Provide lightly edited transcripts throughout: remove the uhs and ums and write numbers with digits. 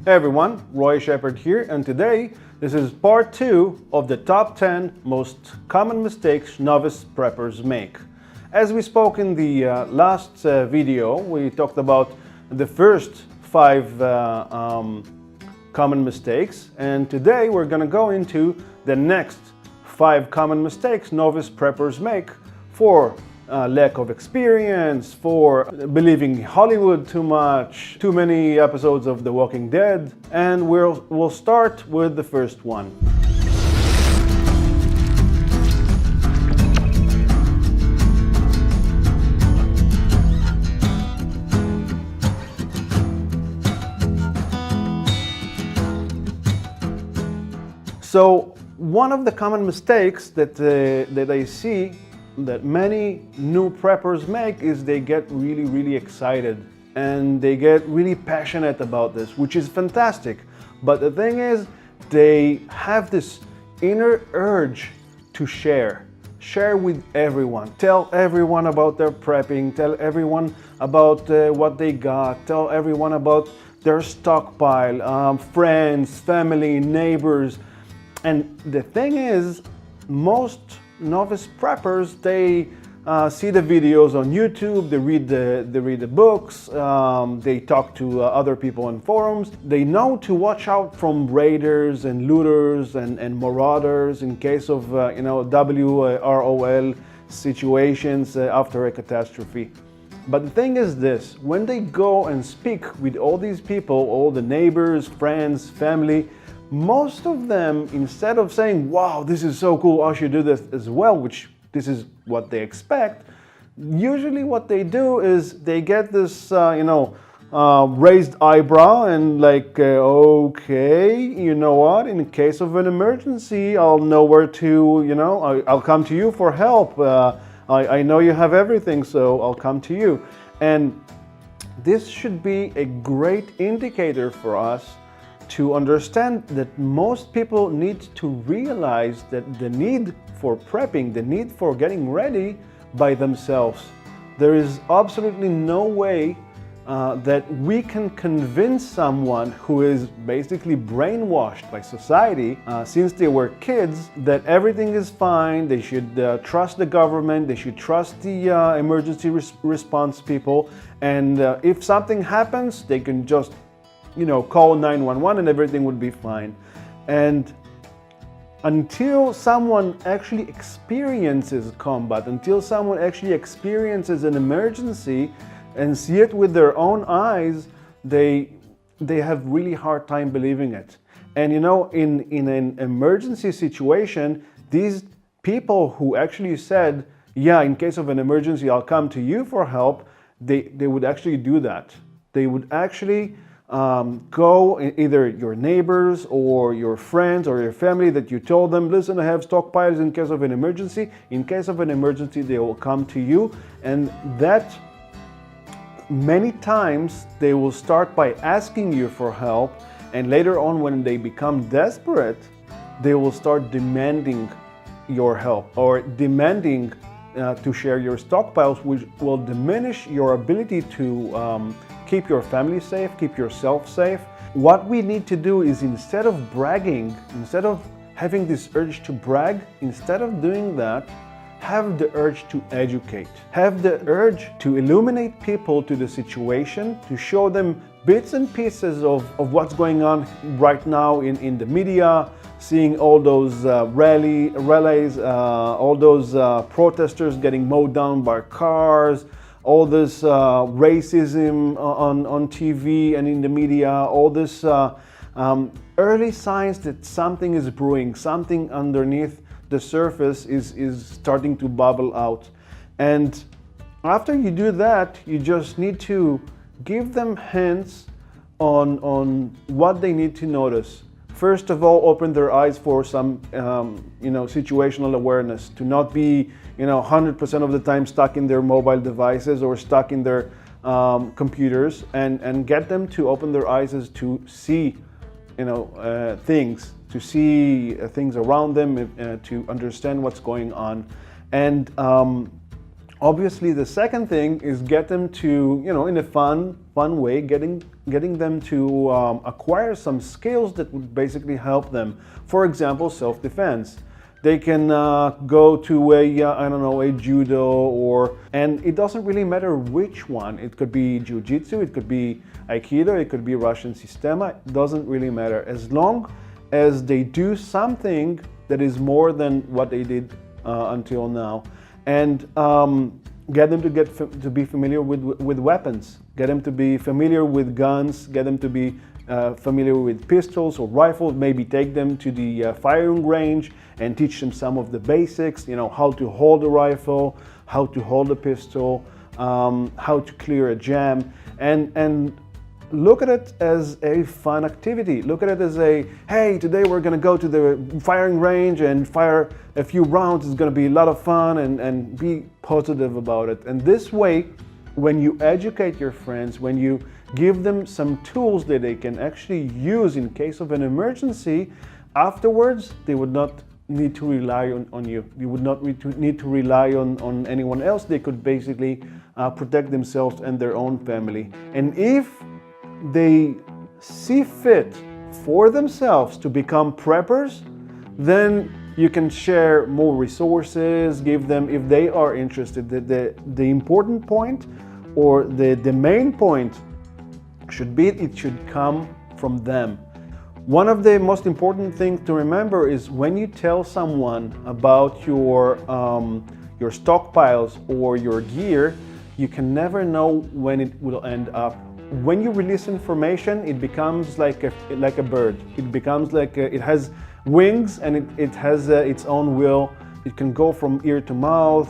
Hey everyone, Roy Shepard here, and today this is part 2 of the top 10 most common mistakes novice preppers make. As we spoke in the last video, we talked about the first 5 common mistakes, and today we're going to go into the next 5 common mistakes novice preppers make for lack of experience, for believing Hollywood too much, too many episodes of The Walking Dead, and we'll start with the first one. So one of the common mistakes that I see that many new preppers make is they get really excited and they get really passionate about this, which is fantastic. But the thing is, they have this inner urge to share with everyone, tell everyone about their prepping, tell everyone about what they got, tell everyone about their stockpile, friends, family, neighbors. And the thing is, most novice preppers, they see the videos on YouTube, they read the books, they talk to other people in forums. They know to watch out from raiders and looters and marauders in case of WROL situations after a catastrophe. But the thing is this, when they go and speak with all these people, all the neighbors, friends, family, most of them, instead of saying, wow, this is so cool, I should do this as well, which this is what they expect, usually what they do is they get this, raised eyebrow and like, okay, you know what, in case of an emergency, I'll know where to, I'll come to you for help. I know you have everything, so I'll come to you. And this should be a great indicator for us to understand that most people need to realize that the need for prepping, the need for getting ready by themselves. There is absolutely no way that we can convince someone who is basically brainwashed by society since they were kids that everything is fine, they should trust the government, they should trust the emergency response people, and if something happens, they can just call 911 and everything would be fine. And until someone actually experiences combat, until someone actually experiences an emergency and see it with their own eyes, they have really hard time believing it. And in an emergency situation, these people who actually said, yeah, in case of an emergency, I'll come to you for help, they would actually do that. They would actually go, either your neighbors or your friends or your family that you told them, listen, I have stockpiles in case of an emergency. In case of an emergency, they will come to you. And that many times they will start by asking you for help. And later on, when they become desperate, they will start demanding your help or demanding to share your stockpiles, which will diminish your ability to keep your family safe, keep yourself safe. What we need to do is, instead of bragging, instead of having this urge to brag, instead of doing that, have the urge to educate. Have the urge to illuminate people to the situation, to show them bits and pieces of what's going on right now in the media, seeing all those rallies, all those protesters getting mowed down by cars, all this racism on TV and in the media, all this early signs that something is brewing, something underneath the surface is starting to bubble out. And after you do that, you just need to give them hints on what they need to notice. First of all, open their eyes for some situational awareness, to not be 100% of the time stuck in their mobile devices or stuck in their computers, and get them to open their eyes as to see things, to see things around them, to understand what's going on. And Obviously, the second thing is get them to, in a fun way, getting them to acquire some skills that would basically help them. For example, self-defense. They can go to a judo, and it doesn't really matter which one. It could be jiu-jitsu, it could be aikido, it could be Russian sistema. It doesn't really matter, as long as they do something that is more than what they did until now. And get them to be familiar with weapons, get them to be familiar with guns, get them to be familiar with pistols or rifles, maybe take them to the firing range and teach them some of the basics, how to hold a rifle, how to hold a pistol, how to clear a jam, and look at it as a fun activity. Look at it as hey, today we're gonna go to the firing range and fire a few rounds. It's gonna be a lot of fun, and be positive about it. And this way, when you educate your friends, when you give them some tools that they can actually use in case of an emergency, afterwards they would not need to rely on you. You would not need to rely on anyone else. They could basically protect themselves and their own family. And if they see fit for themselves to become preppers, then you can share more resources, give them, if they are interested. The important point, or the main point, should be it should come from them. One of the most important things to remember is when you tell someone about your stockpiles or your gear, you can never know when it will end up. When you release information, it becomes like a bird. It becomes like it has wings, and it has its own will. It can go from ear to mouth.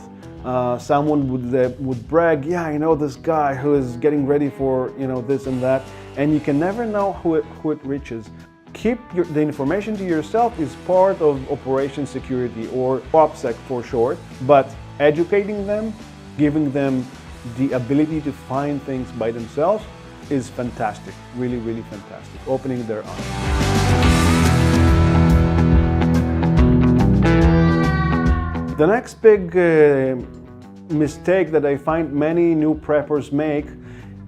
Someone would brag, yeah, I know this guy who is getting ready for this and that, and you can never know who it reaches. Keep the information to yourself is part of Operation Security, or OPSEC for short, but educating them, giving them the ability to find things by themselves is fantastic, really, really fantastic, opening their eyes. The next big mistake that I find many new preppers make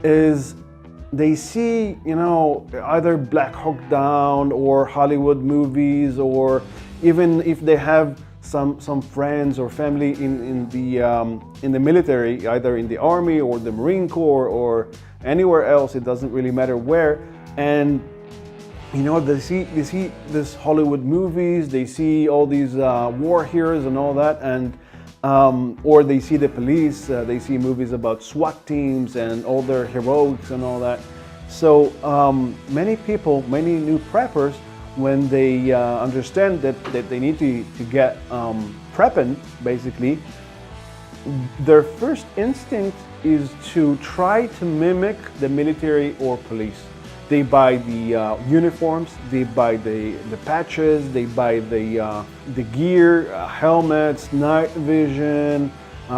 is they see, either Black Hawk Down or Hollywood movies, or even if they have some friends or family in the military, either in the Army or the Marine Corps or anywhere else, it doesn't really matter where, and they see these Hollywood movies, they see all these war heroes and all that, and or they see the police, they see movies about SWAT teams and all their heroics and all that. So many people, many new preppers, when they understand that they need to get prepping, basically, their first instinct is to try to mimic the military or police. They buy the uniforms, they buy the patches, they buy the gear, helmets, night vision,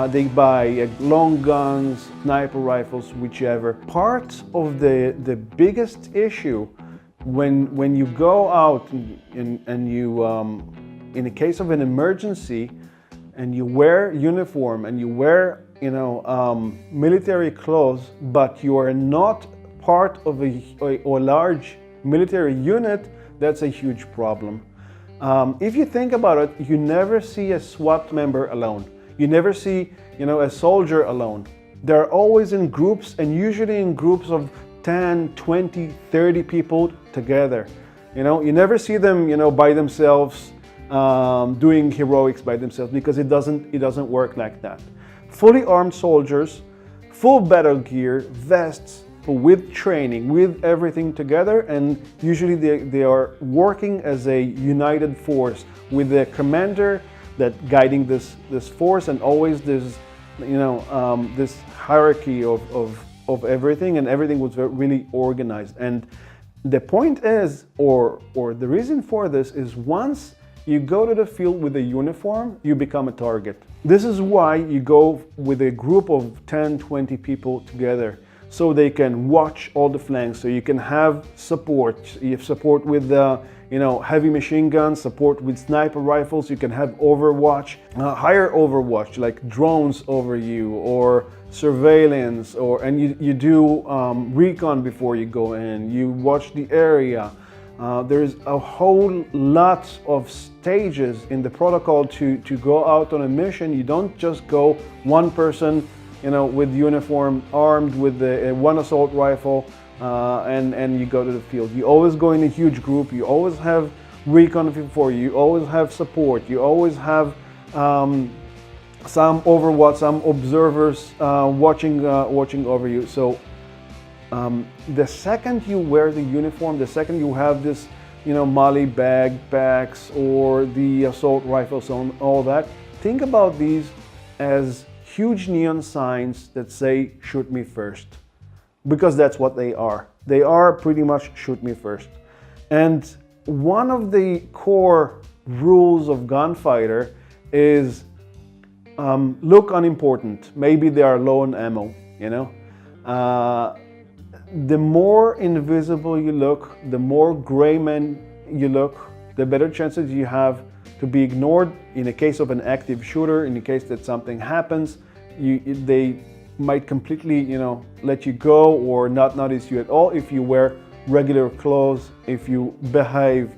they buy long guns, sniper rifles, whichever. Part of the biggest issue when you go out and you, in a case of an emergency, and you wear uniform and you wear military clothes, but you are not part of a large military unit, that's a huge problem. If you think about it, you never see a SWAT member alone. You never see, a soldier alone. They're always in groups, and usually in groups of 10, 20, 30 people together. You never see them, by themselves, doing heroics by themselves, because it doesn't work like that. Fully armed soldiers, full battle gear, vests, with training, with everything together, and usually they are working as a united force with the commander that guiding this force, and always this this hierarchy of everything, and everything was really organized. And the point is, or the reason for this is, once you go to the field with a uniform, you become a target. This is why you go with a group of 10, 20 people together, so they can watch all the flanks, so you can have support. You have support with heavy machine guns, support with sniper rifles. You can have overwatch, higher overwatch, like drones over you, or surveillance, and you do recon before you go in. You watch the area. There's a whole lot of stages in the protocol to go out on a mission. You don't just go one person, with uniform, armed with one assault rifle, and you go to the field. You always go in a huge group. You always have recon before you. You always have support. You always have some overwatch, some observers watching over you. So the second you wear the uniform, the second you have this, Mali backpacks or the assault rifles and all that, think about these as huge neon signs that say, "Shoot me first," because that's what they are. They are pretty much "shoot me first." And one of the core rules of gunfighter is look unimportant. Maybe they are low on ammo, the more invisible you look, the more gray man you look, the better chances you have to be ignored in a case of an active shooter. In the case that something happens, they might completely, let you go or not notice you at all if you wear regular clothes, if you behave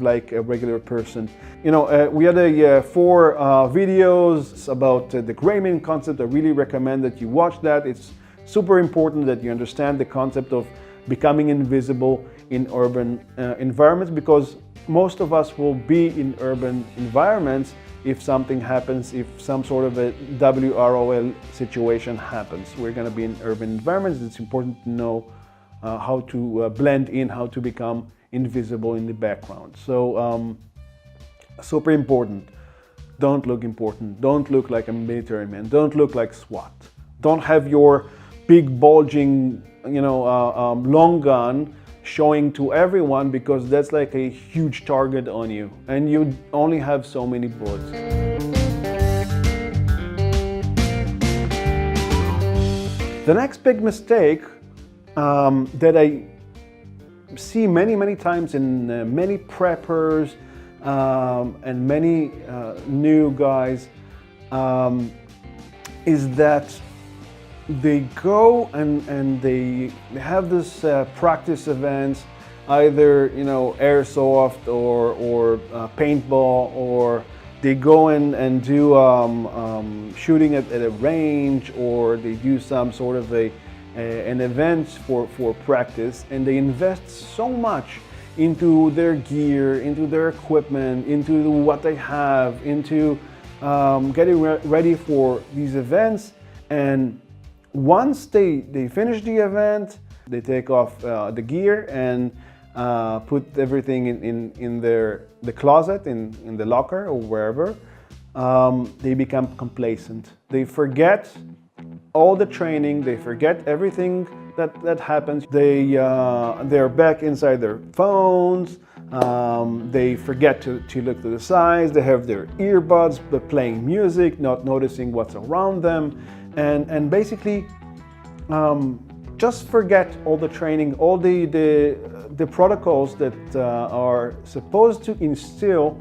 like a regular person. We had 4 videos about the gray man concept. I really recommend that you watch that. It's super important that you understand the concept of becoming invisible in urban environments, because most of us will be in urban environments if something happens, if some sort of a WROL situation happens. We're going to be in urban environments. It's important to know how to blend in, how to become invisible in the background. So super important. Don't look important. Don't look like a military man. Don't look like SWAT. Don't have your big bulging, long gun showing to everyone, because that's like a huge target on you, and you only have so many bullets. The next big mistake that I see many times in many preppers and many new guys is that they go and they have this practice events, either airsoft or paintball, or they go and do shooting at a range, or they do some sort of an event for practice, and they invest so much into their gear, into their equipment, into what they have, into getting ready for these events. And once they finish the event, they take off the gear and put everything in the closet, in the locker or wherever. They become complacent. They forget all the training. They forget everything that happens. They're back inside their phones. They forget to look to the sides. They have their earbuds playing music, not noticing what's around them. And basically just forget all the training, all the protocols that are supposed to instill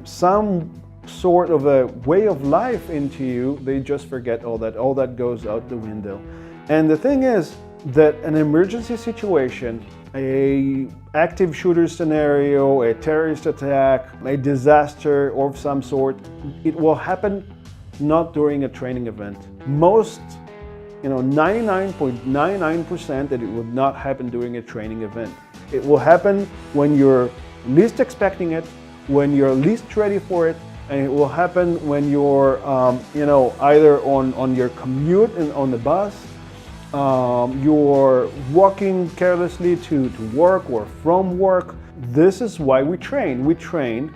some sort of a way of life into you. They just forget all that goes out the window. And the thing is that an emergency situation, a active shooter scenario, a terrorist attack, a disaster of some sort, it will happen not during a training event. Most, 99.99% that it would not happen during a training event. It will happen when you're least expecting it, when you're least ready for it, and it will happen when you're, either on your commute and on the bus, you're walking carelessly to work or from work. This is why we train. We train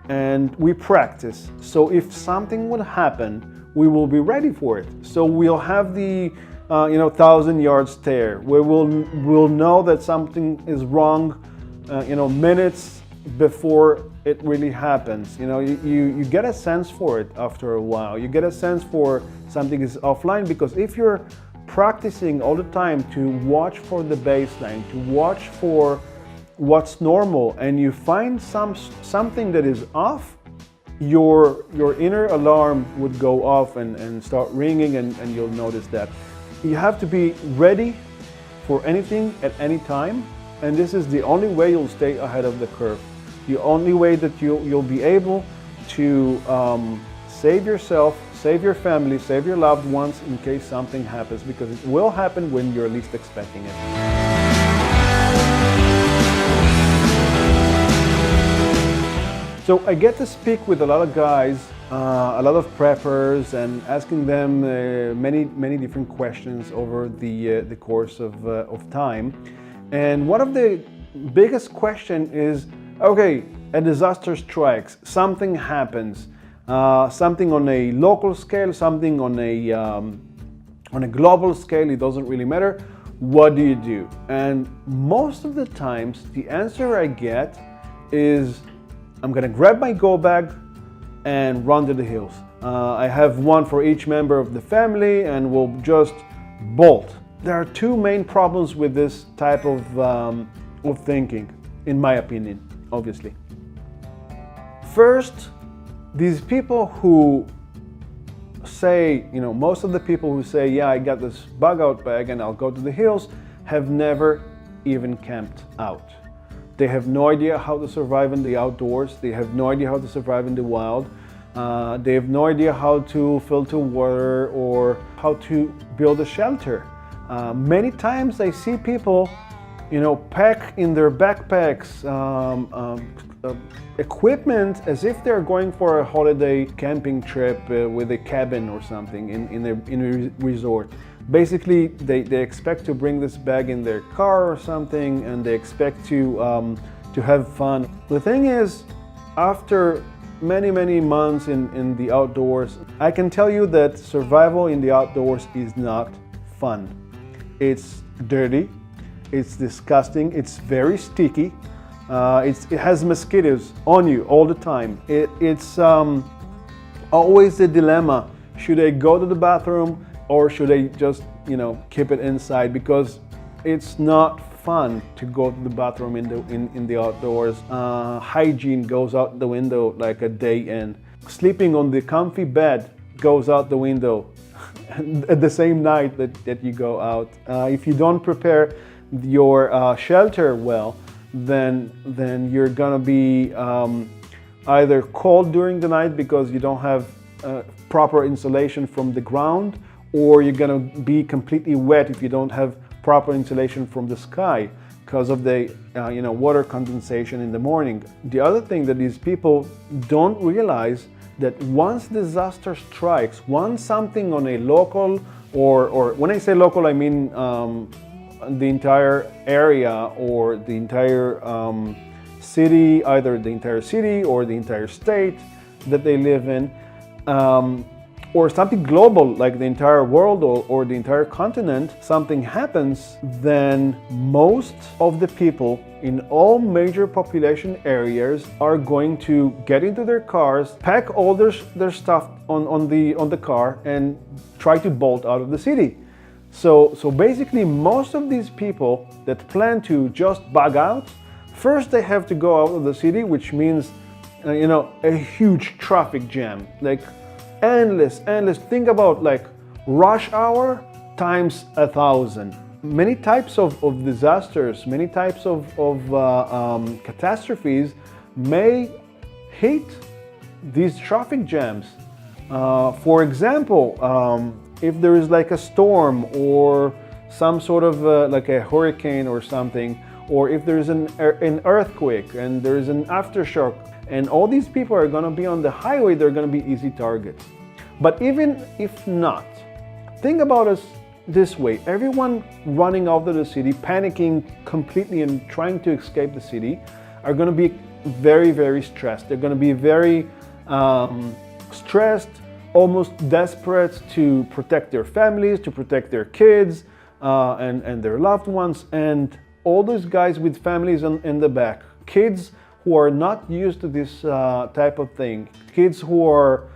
and we practice. So if something would happen, we will be ready for it. So we'll have the 1,000-yard stare, where we'll know that something is wrong, minutes before it really happens. You get a sense for it after a while. You get a sense for something is offline, because if you're practicing all the time to watch for the baseline, to watch for what's normal and you find something that is off, your inner alarm would go off and start ringing, and you'll notice that. You have to be ready for anything at any time, and this is the only way you'll stay ahead of the curve. The only way that you'll be able to save yourself, save your family, save your loved ones in case something happens, because it will happen when you're least expecting it. So I get to speak with a lot of guys, a lot of preppers, and asking them many different questions over the course of time. And one of the biggest question is, okay, a disaster strikes, something happens, something on a local scale, something on a global scale, it doesn't really matter. What do you do? And most of the times, the answer I get is, I'm gonna grab my go bag and run to the hills. I have one for each member of the family, and we'll just bolt. There are two main problems with this type of thinking, in my opinion, obviously. First, these people who say, most of the people who say, yeah, I got this bug out bag and I'll go to the hills, have never even camped out. They have no idea how to survive in the outdoors. They have no idea how to survive in the wild. They have no idea how to filter water or how to build a shelter. Many times I see people, pack in their backpacks equipment as if they're going for a holiday camping trip with a cabin or something in a resort. Basically, they expect to bring this bag in their car or something, and they expect to have fun. The thing is, after many months in the outdoors, I can tell you that survival in the outdoors is not fun. It's dirty, it's disgusting, it's very sticky, it has mosquitoes on you all the time. It's always the dilemma, should I go to the bathroom or should I just, keep it inside? Because it's not fun to go to the bathroom in the outdoors. Hygiene goes out the window like a day in. Sleeping on the comfy bed goes out the window at the same night that you go out. If you don't prepare your shelter well, then you're gonna be either cold during the night because you don't have proper insulation from the ground, or you're gonna be completely wet if you don't have proper insulation from the sky because of the water condensation in the morning. The other thing that these people don't realize, that once disaster strikes, once something on a local, or when I say local, I mean the entire area or the entire city, either the entire city or the entire state that they live in, or something global like the entire world or the entire continent, something happens, then most of the people in all major population areas are going to get into their cars, pack all their stuff on the car, and try to bolt out of the city. So basically, most of these people that plan to just bug out, first they have to go out of the city, which means a huge traffic jam, like endless. Think about like rush hour times 1,000. Many types of disasters, many types of catastrophes may hit these traffic jams. For example, if there is like a storm or some sort of like a hurricane or something, or if there's an earthquake and there's an aftershock, and all these people are going to be on the highway, they're going to be easy targets. But even if not, think about us this way. Everyone running out of the city, panicking completely and trying to escape the city, are going to be very stressed. They're going to be very stressed, almost desperate to protect their families, to protect their kids and their loved ones, and all those guys with families in the back, kids who are not used to this type of thing, kids who are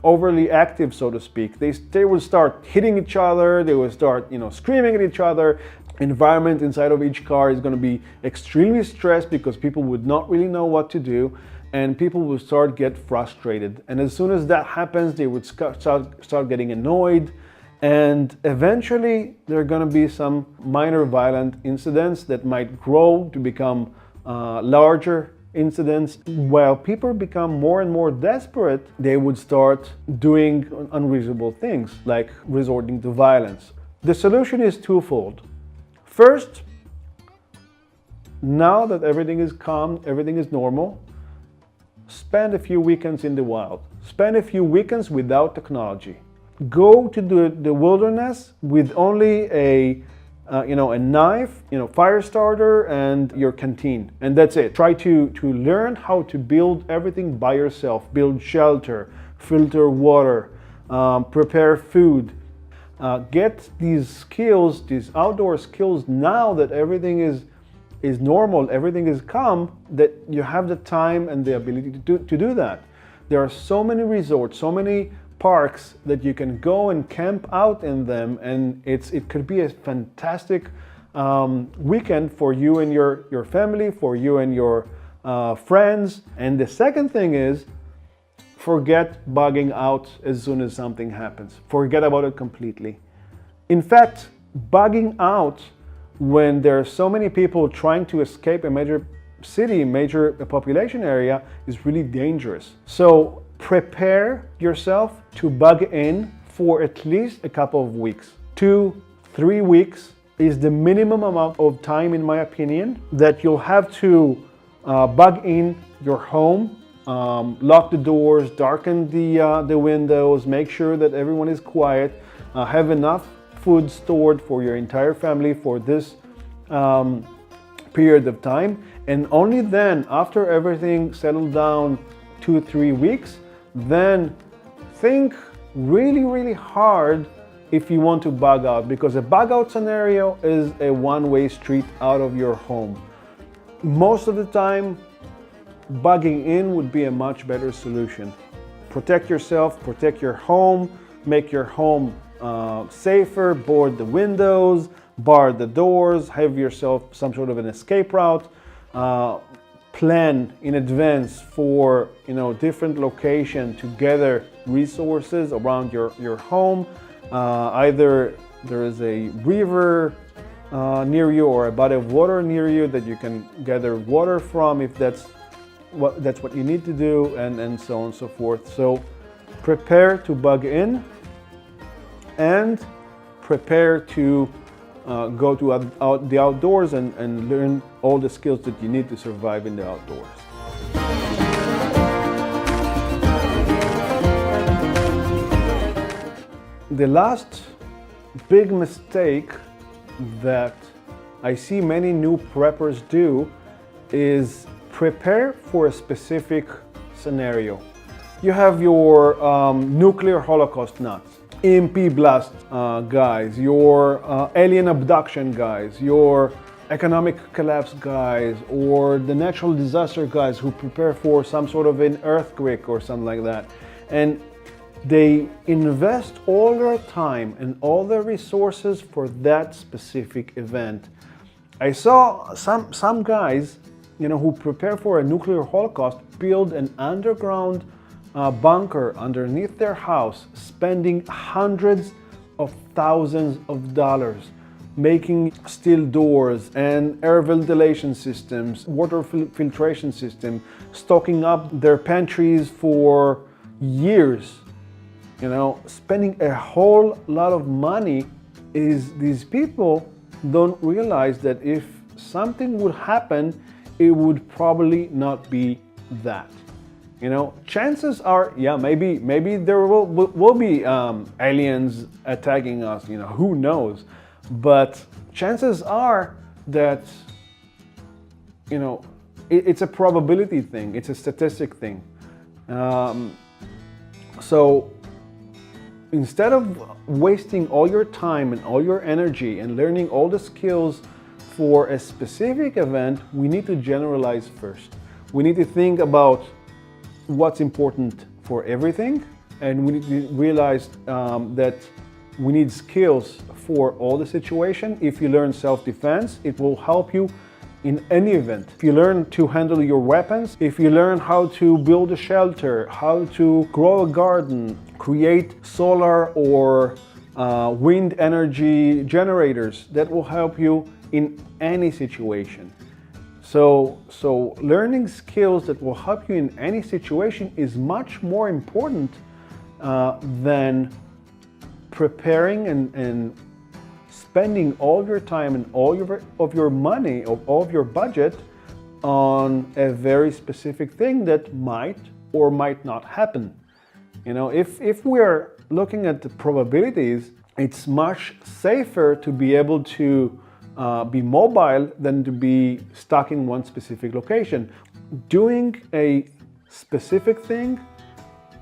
overly active, so to speak. They will start hitting each other, they will start screaming at each other. environment inside of each car is going to be extremely stressed because people would not really know what to do, and people will start get frustrated. And as soon as that happens, they would start getting annoyed, and eventually there are going to be some minor violent incidents that might grow to become larger incidents. While people become more and more desperate, they would start doing unreasonable things like resorting to violence. The solution is twofold. First, now that everything is calm, everything is normal, spend a few weekends in the wild. Spend a few weekends without technology. Go to the wilderness with only a knife, fire starter, and your canteen, and that's it. Try to learn how to build everything by yourself. Build shelter, filter water, prepare food. Get these skills, these outdoor skills, now that everything is normal, everything is calm, that you have the time and the ability to do that. There are so many resorts, so many parks that you can go and camp out in them, and it could be a fantastic weekend for you and your family, for you and your friends. And the second thing is, forget bugging out as soon as something happens. Forget about it completely. In fact, bugging out when there are so many people trying to escape a major city, major population area, is really dangerous. So prepare yourself to bug in for at least a couple of weeks. 2-3 weeks is the minimum amount of time, in my opinion, that you'll have to bug in your home. Lock the doors, darken the windows, make sure that everyone is quiet, have enough food stored for your entire family for this period of time, and only then, after everything settled down 2-3 weeks, then think really hard if you want to bug out, because a bug out scenario is a one-way street out of your home. Most of the time, bugging in would be a much better solution. Protect yourself, protect your home, make your home safer, board the windows, bar the doors, have yourself some sort of an escape route. Plan in advance for different location to gather resources around your home. Either there is a river near you or a body of water near you that you can gather water from, if that's what you need to do, and so on and so forth. So prepare to bug in, and prepare to go to the outdoors and learn all the skills that you need to survive in the outdoors. The last big mistake that I see many new preppers do is prepare for a specific scenario. You have your nuclear holocaust nuts, EMP blast guys, your alien abduction guys, your economic collapse guys, or the natural disaster guys who prepare for some sort of an earthquake or something like that. And they invest all their time and all their resources for that specific event. I saw some guys, who prepare for a nuclear holocaust, build an underground bunker underneath their house, spending hundreds of thousands of dollars, making steel doors and air ventilation systems, water filtration system, stocking up their pantries for years. Spending a whole lot of money. These people don't realize that if something would happen, it would probably not be that. Chances are, maybe there will be aliens attacking us, who knows? But chances are that, it's a probability thing, it's a statistic thing. So instead of wasting all your time and all your energy and learning all the skills for a specific event, we need to generalize first. We need to think about what's important for everything, and we need to realize that we need skills for all the situation. If you learn self-defense, it will help you in any event. If you learn to handle your weapons, if you learn how to build a shelter, how to grow a garden, create solar or wind energy generators, that will help you in any situation. So learning skills that will help you in any situation is much more important than preparing and spending all your time and all of your money, all of your budget on a very specific thing that might or might not happen. You know, if we're looking at the probabilities, it's much safer to be able to be mobile than to be stuck in one specific location. Doing a specific thing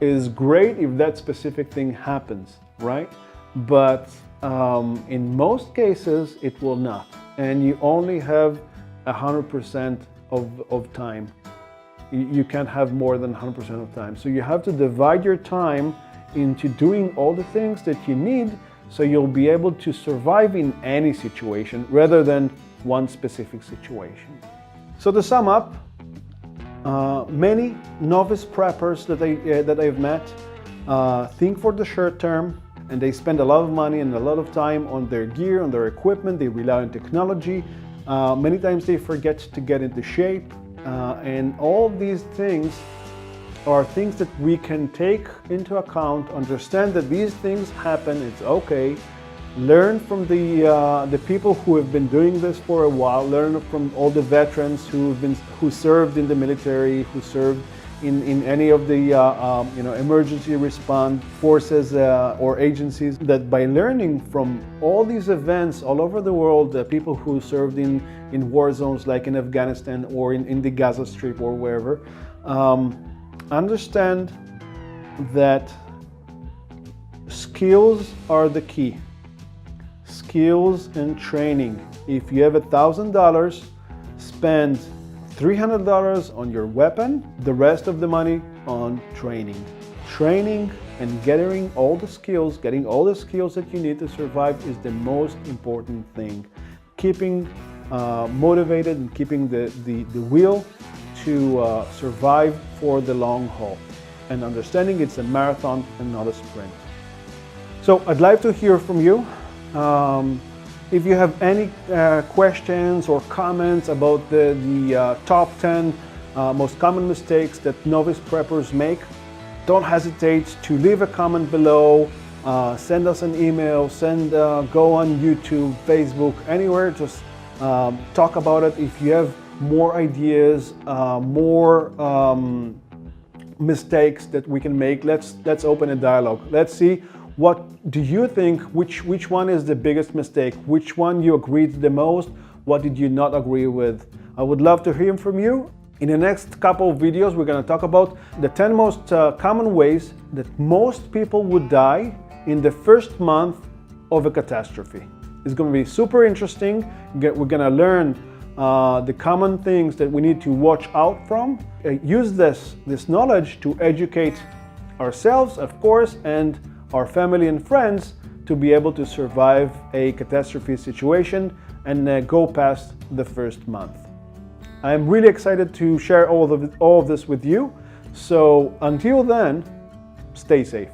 is great if that specific thing happens, right? But in most cases, it will not. And you only have 100% of time. You can't have more than 100% of time. So you have to divide your time into doing all the things that you need so you'll be able to survive in any situation rather than one specific situation. So to sum up, many novice preppers that I've met think for the short term, and they spend a lot of money and a lot of time on their gear, on their equipment. They rely on technology. Many times they forget to get into shape, and all these things are things that we can take into account, understand that these things happen, it's okay, learn from the people who have been doing this for a while, learn from all the veterans who served in the military, who served in any of the emergency response forces or agencies, that by learning from all these events all over the world, the people who served in war zones like in Afghanistan or in the Gaza Strip or wherever, understand that skills are the key. Skills and training. If you have $1,000, spend $300 on your weapon, the rest of the money on training. Training and getting all the skills that you need to survive is the most important thing. Keeping motivated and keeping the will to survive for the long haul, and understanding it's a marathon and not a sprint. So I'd like to hear from you. If you have any questions or comments about the top 10 most common mistakes that novice preppers make, don't hesitate to leave a comment below, send us an email, go on YouTube, Facebook, anywhere, just talk about it. If you have more ideas, more mistakes that we can make, let's open a dialogue. Let's see, what do you think, which one is the biggest mistake? Which one you agreed the most? What did you not agree with? I would love to hear from you. In the next couple of videos, we're going to talk about the 10 most common ways that most people would die in the first month of a catastrophe. It's going to be super interesting. We're going to learn the common things that we need to watch out from. Use this knowledge to educate ourselves, of course, and our family and friends to be able to survive a catastrophe situation and go past the first month. I'm really excited to share all of this with you. So until then, stay safe.